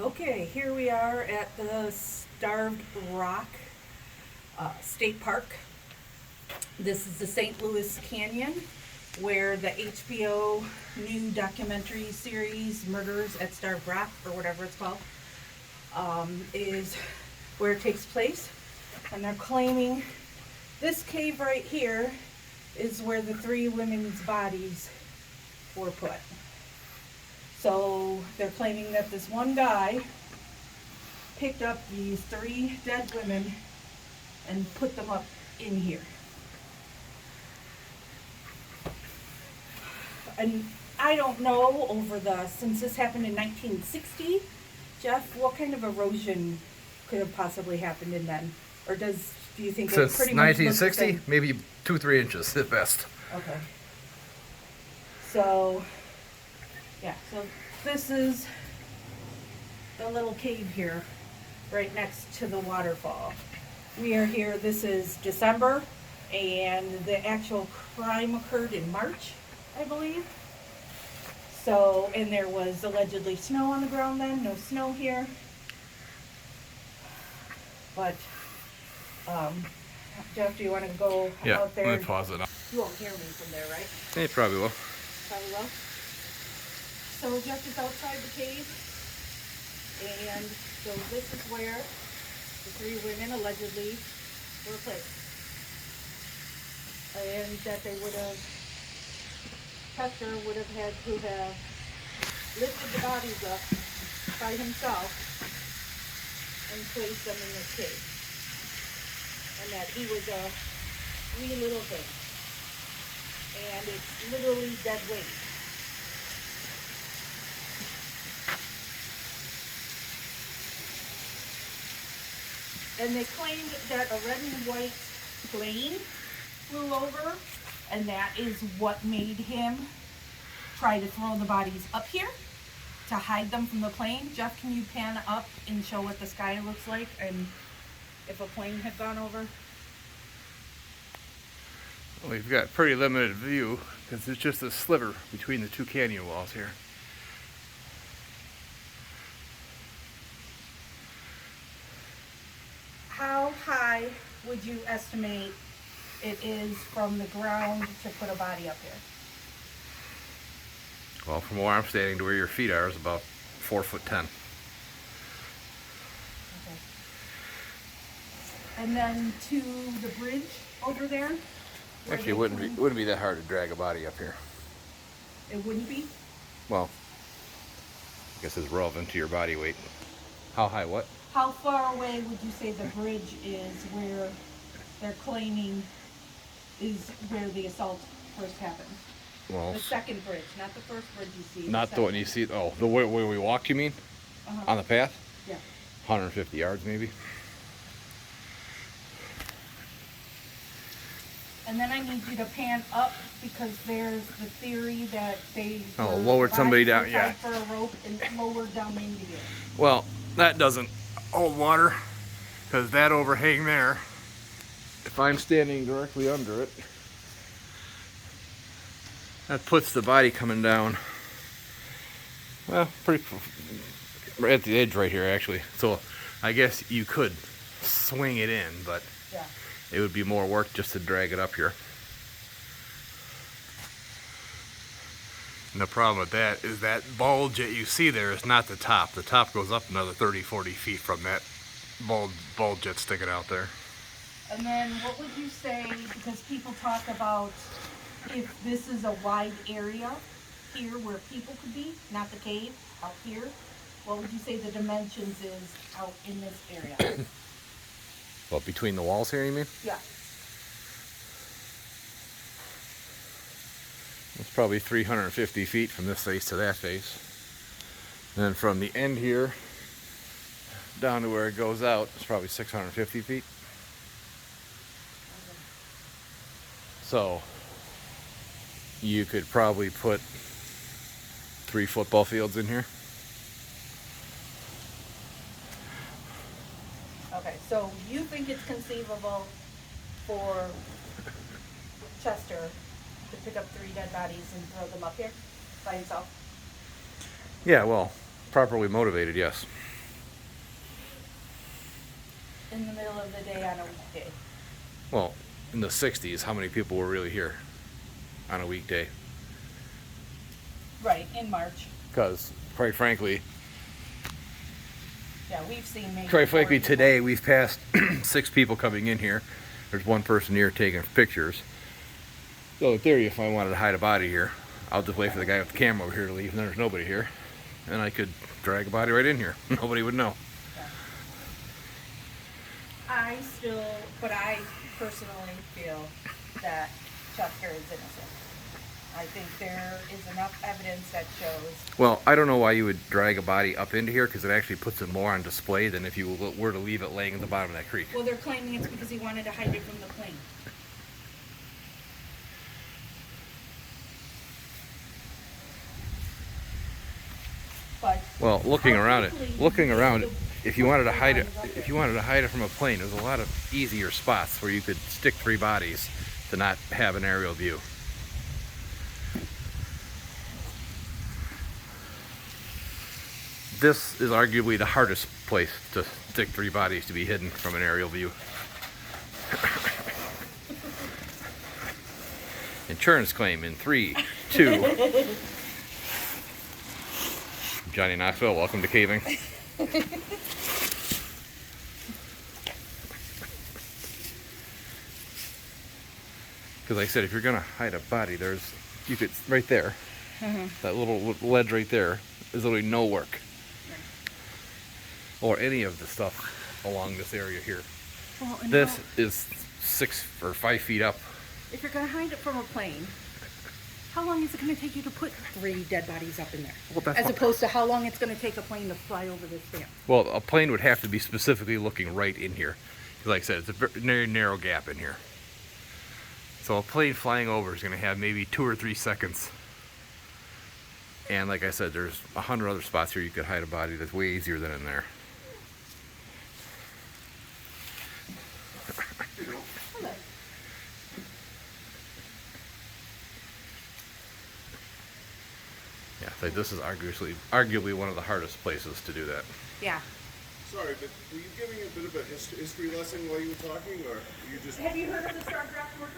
Okay, here we are at the Starved Rock State Park. This is the St. Louis Canyon, where the HBO new documentary series Murders at Starved Rock, or whatever it's called, is where it takes place. And they're claiming this cave right here is where the three women's bodies were put. So they're claiming that this one guy picked up these three dead women and put them up in here. And I don't know, since this happened in 1960, Jeff, what kind of erosion could have possibly happened in then? Or do you think Since it pretty much 1960, maybe 2-3 inches at best. Okay. So, yeah, so this is the little cave here, right next to the waterfall. We are here, this is December, and the actual crime occurred in March, I believe. So, and there was allegedly snow on the ground then, no snow here. But, Jeff, do you want to go out there? Let me pause it. You won't hear me from there, right? It probably will. Probably will. So Jeff is outside the cave, and so this is where the three women allegedly were placed. And that they would have, Chester would have had to have lifted the bodies up by himself and placed them in this cave. And that he was a wee little thing. And it's literally dead weight. And they claimed that a red and white plane flew over, and that is what made him try to throw the bodies up here to hide them from the plane. Jeff, can you pan up and show what the sky looks like and if a plane had gone over? Well, we've got pretty limited view because it's just a sliver between the two canyon walls here. How high would you estimate it is from the ground to put a body up here? Well, from where I'm standing to where your feet are is about 4'10". Okay. And then to the bridge over there? Actually, it wouldn't be that hard to drag a body up here. It wouldn't be? Well, I guess it's relevant to your body weight. How high? What? How far away would you say the bridge is where they're claiming is where the assault first happened? Well, The second bridge, not the first bridge you see. not the one you see. Oh, the way where we walked, you mean? On the path? Yeah. 150 yards, maybe. And then I need you to pan up because there's the theory that they lowered somebody down. tied Yeah. for a rope and lowered down into here. Well, that doesn't hold water because that overhang there, if I'm standing directly under it, that puts the body coming down, well, pretty right at the edge right here actually. So I guess you could swing it in, but Yeah. it would be more work just to drag it up here. And the problem with that is that bulge that you see there is not the top. The top goes up another 30-40 feet from that bulge that's sticking out there. And then what would you say, because people talk about if this is a wide area here where people could be, not the cave, out here, what would you say the dimensions is out in this area? Well, between the walls here, you mean? Yeah. It's probably 350 feet from this face to that face. And then from the end here down to where it goes out, it's probably 650 feet. So you could probably put 3 football fields in here. Okay, so you think it's conceivable for Chester to pick up 3 dead bodies and throw them up here by himself? Yeah, well, properly motivated, yes. in the middle of the day on a weekday. Well, in the 60s, how many people were really here on a weekday? Right, in March. Because, quite frankly, Yeah, we've seen maybe. today we've passed 6 people coming in here. There's one person here taking pictures. So in theory, if I wanted to hide a body here, I'll just wait for the guy with the camera over here to leave, and there's nobody here. And I could drag a body right in here. Nobody would know. But I personally feel that Chuck here is innocent. I think there is enough evidence that shows. Well, I don't know why you would drag a body up into here, because it actually puts it more on display than if you were to leave it laying at the bottom of that creek. Well, they're claiming it's because he wanted to hide it from the plane. But Well, looking around, the- if you wanted to hide it from a plane, there's a lot of easier spots where you could stick 3 bodies to not have an aerial view. This is arguably the hardest place to stick 3 bodies to be hidden from an aerial view. Insurance claim in 3, 2. Johnny Knoxville, welcome to caving. Because like I said, if you're gonna hide a body, you could right there, that little ledge right there is literally no work, or any of the stuff along this area here. Well, and This is 6 or 5 feet up. if you're going to hide it from a plane, how long is it going to take you to put 3 dead bodies up in there? Well, that's As fine. opposed to how long it's going to take a plane to fly over this dam. Well, a plane would have to be specifically looking right in here. Like I said, it's a very narrow gap in here. So a plane flying over is going to have maybe 2 or 3 seconds. And like I said, there's 100 other spots here you could hide a body that's way easier than in there. Yeah, like this is arguably one of the hardest places to do that. Yeah. Sorry, but were you giving a bit of a history lesson while you were talking, or you just... Have you heard of the Star Draft Worker?